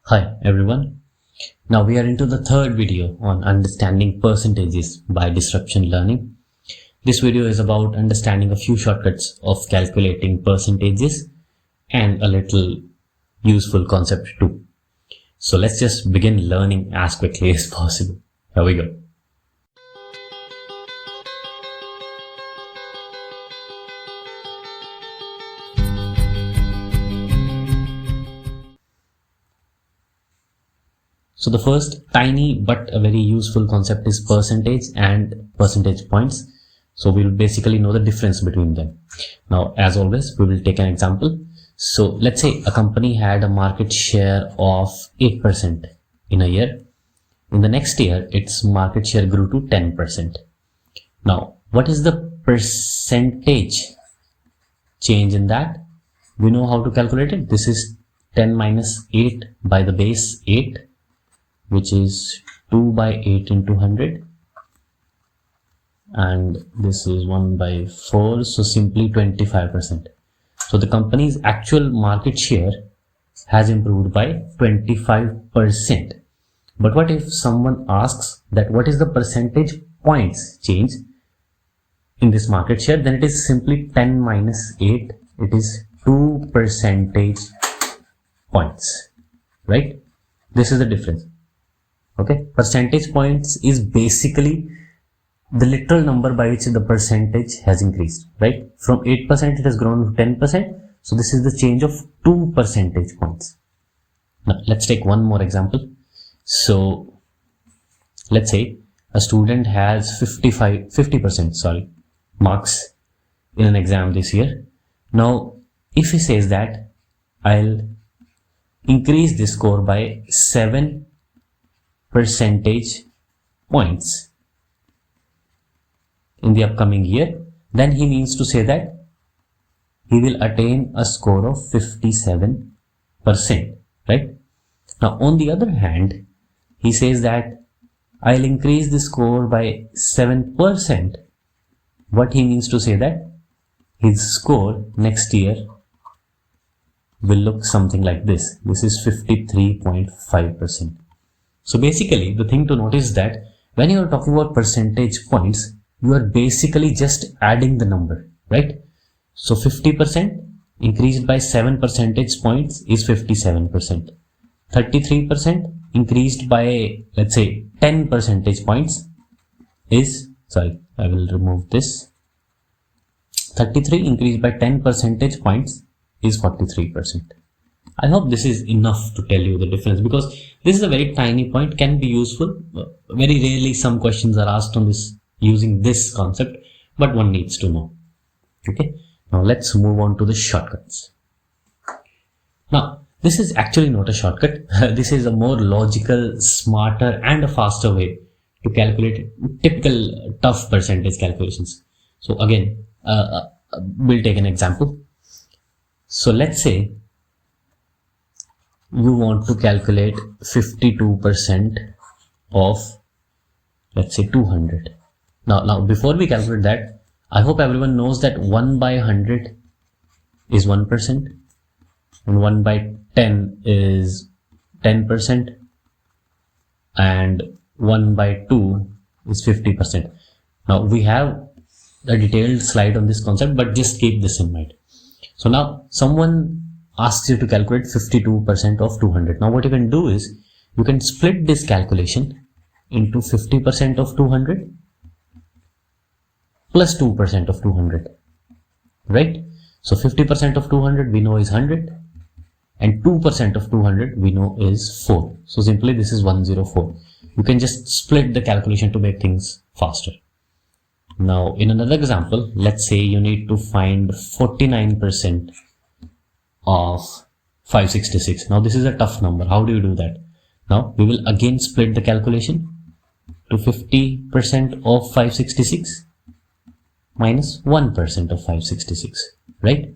Hi everyone. Now we are into the third video on understanding percentages by disruption learning. This video is about understanding a few shortcuts of calculating percentages and a little useful concept too. So let's just begin learning as quickly as possible. Here we go. So the first tiny but a very useful concept is percentage and percentage points. So we will basically know the difference between them. Now, as always, we will take an example. So let's say a company had a market share of 8% in a year. In the next year, its market share grew to 10%. Now, what is the percentage change in that? We know how to calculate it. This is 10 minus 8 by the base 8. Which is 2 by 8 into 100, and this is 1 by 4, so simply 25%. So the company's actual market share has improved by 25%. But what if someone asks that what is the percentage points change in this market share? Then it is simply 10 minus 8, it is 2 percentage points, right? This is the difference. Okay, percentage points is basically the literal number by which the percentage has increased, right? From 8% it has grown to 10%. So this is the change of 2 percentage points. Now let's take one more example. So let's say a student has 50% marks in an exam this year. Now if he says that I'll increase this score by 7 percentage points in the upcoming year, then he means to say that he will attain a score of 57%, right? Now on the other hand, he says that I'll increase the score by 7%. What he means to say that his score next year will look something like this. This is 53.5%. So basically, the thing to notice is that when you are talking about percentage points, you are basically just adding the number, right? So 50% increased by 7 percentage points is 57%. 33% increased by, let's say, 10 percentage points is, I will remove this. 33 increased by 10 percentage points is 43%. I hope this is enough to tell you the difference, because this is a very tiny point, can be useful. Very rarely some questions are asked on this using this concept, but one needs to know. Okay, now let's move on to the shortcuts. Now this is actually not a shortcut. This is a more logical, smarter and a faster way to calculate typical tough percentage calculations. So again, we'll take an example. So let's say you want to calculate 52% of, let's say, 200. Now before we calculate that, I hope everyone knows that 1 by 100 is 1% and 1 by 10 is 10% and 1 by 2 is 50%. Now we have a detailed slide on this concept, but just keep this in mind. So now someone asks you to calculate 52% of 200. Now what you can do is you can split this calculation into 50% of 200 plus 2% of 200, right? So 50% of 200 we know is 100 and 2% of 200 we know is 4. So simply this is 104. You can just split the calculation to make things faster. Now in another example, let's say you need to find 49% of 566. Now this is a tough number. How do you do that? Now we will again split the calculation to 50% of 566 minus 1% of 566, right?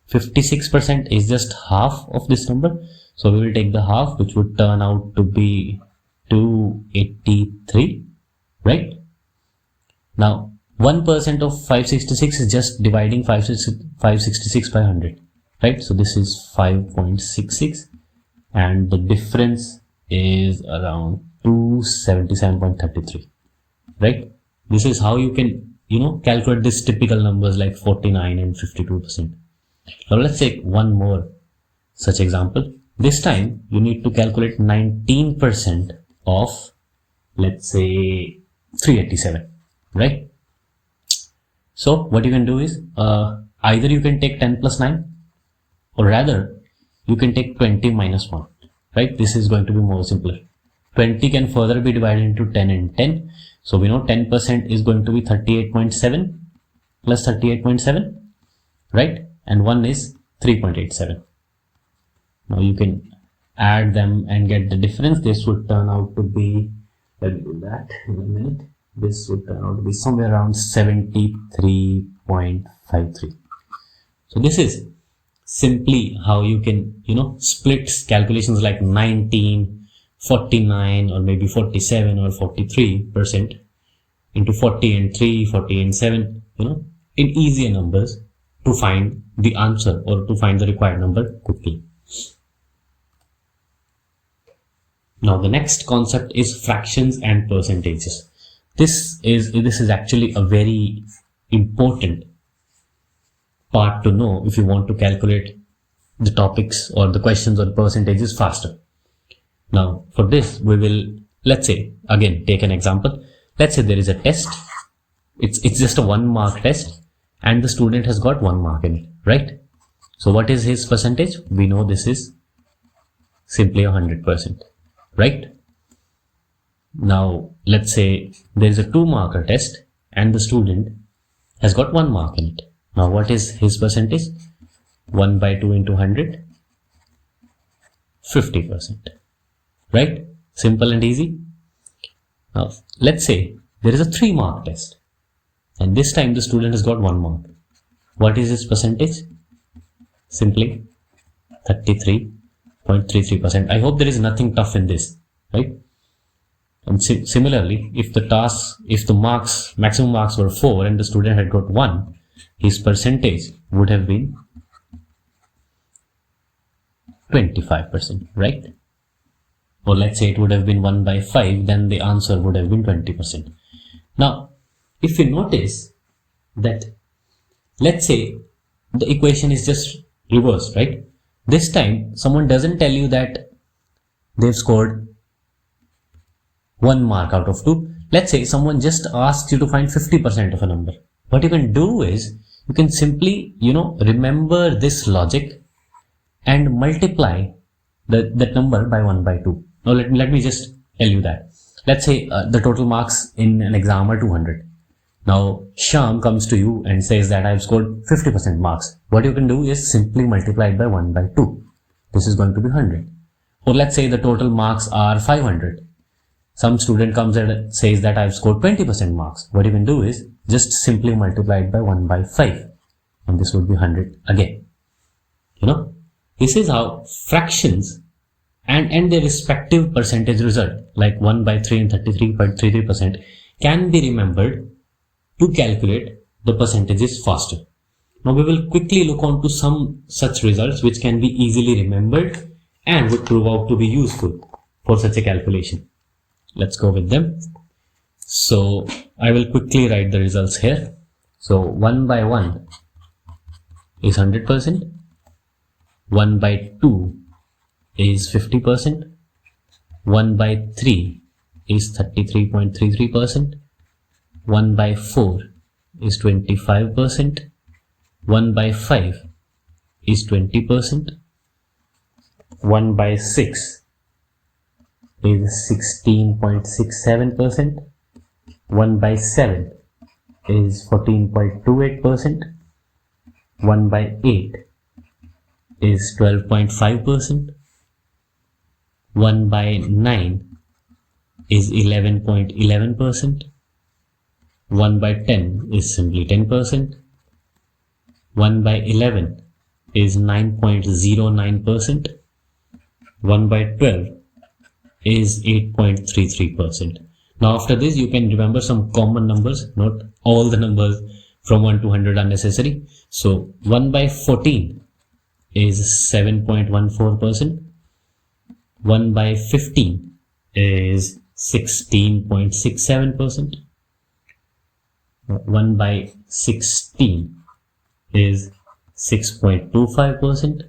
56% is just half of this number, so we will take the half, which would turn out to be 283, right? Now 1% of 566 is just dividing 566 by 100, right? So this is 5.66 and the difference is around 277.33, right? This is how you can, calculate this typical numbers like 49 and 52%. Now let's take one more such example. This time you need to calculate 19% of, let's say, 387, right? So what you can do is either you can take 10 plus 9, or rather you can take 20 minus 1, right? This is going to be more simpler. 20 can further be divided into 10 and 10. So we know 10% is going to be 38.7 plus 38.7, right? And 1 is 3.87. Now you can add them and get the difference. This would turn out to be, let me do that in a minute. This would turn out to be somewhere around 73.53. So this is simply how you can, split calculations like 19, 49, or maybe 47 or 43% into 40 and 3, 40 and 7, in easier numbers to find the answer or to find the required number quickly. Now the next concept is fractions and percentages. This is actually a very important part to know if you want to calculate the topics or the questions or percentages faster. Now for this we will, let's say, again take an example. Let's say there is a test. It's just a 1 mark test and the student has got 1 mark in it, right? So what is his percentage? We know this is simply 100%, right? Now let's say there is a 2 marker test and the student has got 1 mark in it. Now what is his percentage? 1 by 2 into 100, 50%, right? Simple and easy. Now let's say there is a 3 mark test and this time the student has got 1 mark. What is his percentage? Simply 33.33%. I hope there is nothing tough in this, right? And similarly, if the maximum marks were 4 and the student had got 1, his percentage would have been 25%, right? Or let's say it would have been 1 by 5, then the answer would have been 20%. Now, if you notice that, let's say the equation is just reversed, right? This time, someone doesn't tell you that they've scored 1 mark out of 2. Let's say someone just asks you to find 50% of a number. What you can do is, you can simply, remember this logic and multiply that number by 1 by 2. Now let me just tell you that. Let's say the total marks in an exam are 200. Now Sham comes to you and says that I've scored 50% marks. What you can do is simply multiply it by 1 by 2. This is going to be 100. Or let's say the total marks are 500. Some student comes and says that I've scored 20% marks. What you can do is just simply multiply it by 1 by 5. And this would be 100 again. This is how fractions and their respective percentage result, like 1 by 3 and 33.33%, can be remembered to calculate the percentages faster. Now we will quickly look on to some such results which can be easily remembered and would prove out to be useful for such a calculation. Let's go with them. So I will quickly write the results here. So 1 by 1 is 100%, 1 by 2 is 50%, 1 by 3 is 33.33%, 1 by 4 is 25%, 1 by 5 is 20%, 1 by 6 is 16.67%, 1 by 7 is 14.28%, 1 by 8 is 12.5%, 1 by 9 is 11.11%, 1 by 10 is simply 10%, 1 by 11 is 9.09%, 1 by 12 is 8.33%. Now after this you can remember some common numbers, not all the numbers from 1 to 100 are necessary. So 1 by 14 is 7.14%, 1 by 15 is 16.67%. 1 by 16 is 6.25%.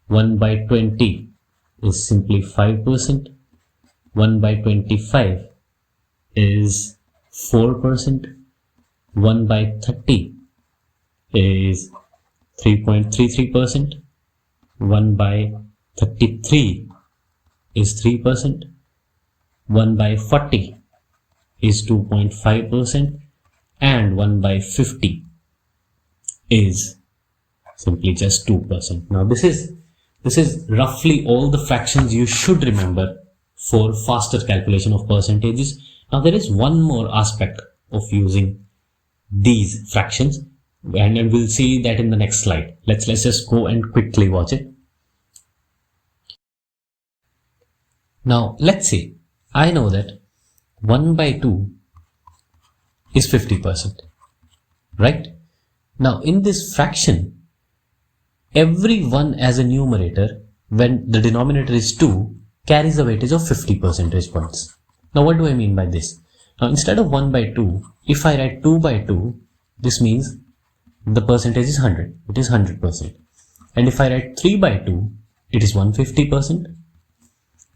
1 by 20 is simply 5%. 1 by 25 is 4%. 1 by 30 is 3.33%. 1 by 33 is 3%. 1 by 40 is 2.5%. And 1 by 50 is simply just 2%. Now this is roughly all the fractions you should remember for faster calculation of percentages. Now there is one more aspect of using these fractions, and we'll see that in the next slide. Let's just go and quickly watch it. Now let's say I know that 1 by 2 is 50%, right? Now in this fraction, every 1 as a numerator, when the denominator is 2, carries a weightage of 50 percentage points. Now what do I mean by this? Now instead of 1 by 2, if I write 2 by 2, this means the percentage is 100. It is 100%. And if I write 3 by 2, it is 150%.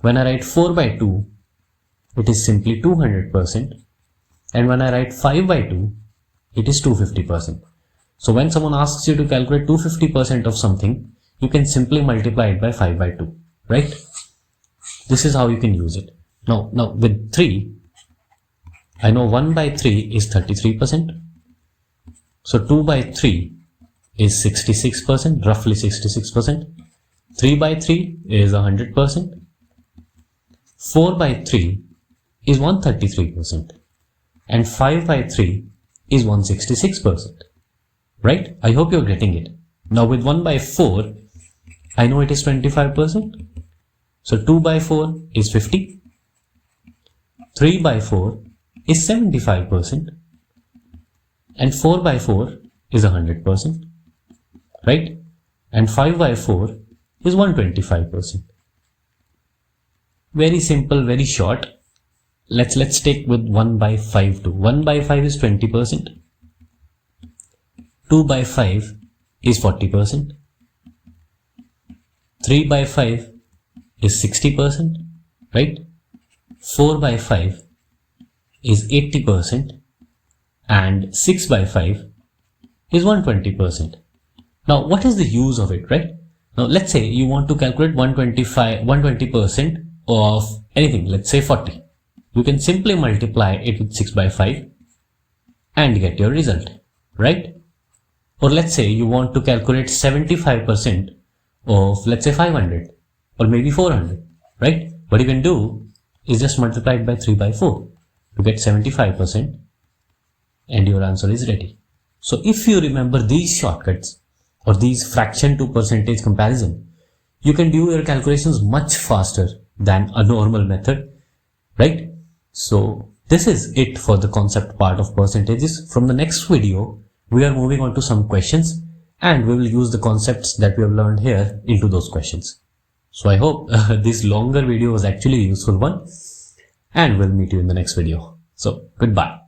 When I write 4 by 2, it is simply 200%. And when I write 5 by 2, it is 250%. So when someone asks you to calculate 250% of something, you can simply multiply it by 5 by 2, right? This is how you can use it. Now with 3, I know 1 by 3 is 33%. So 2 by 3 is 66%, roughly 66%. 3 by 3 is 100%. 4 by 3 is 133%. And 5 by 3 is 166%. Right? I hope you're getting it. Now with 1 by 4, I know it is 25%. So 2 by 4 is 50. 3 by 4 is 75%. And 4 by 4 is 100%. Right? And 5 by 4 is 125%. Very simple, very short. Let's take with 1 by 5 too. 1 by 5 is 20%. 2 by 5 is 40%. 3 by 5 is 60%, right? 4 by 5 is 80%. And 6 by 5 is 120%. Now what is the use of it, right? Now let's say you want to calculate 120% of anything, let's say 40. You can simply multiply it with 6 by 5 and get your result, right? Or let's say you want to calculate 75% of, let's say 500 or maybe 400, right? What you can do is just multiply it by 3 by 4 to get 75%, and your answer is ready. So if you remember these shortcuts or these fraction to percentage comparison, you can do your calculations much faster than a normal method, right? So this is it for the concept part of percentages. From the next video, we are moving on to some questions, and we will use the concepts that we have learned here into those questions. So I hope this longer video was actually a useful one, and we'll meet you in the next video. So goodbye.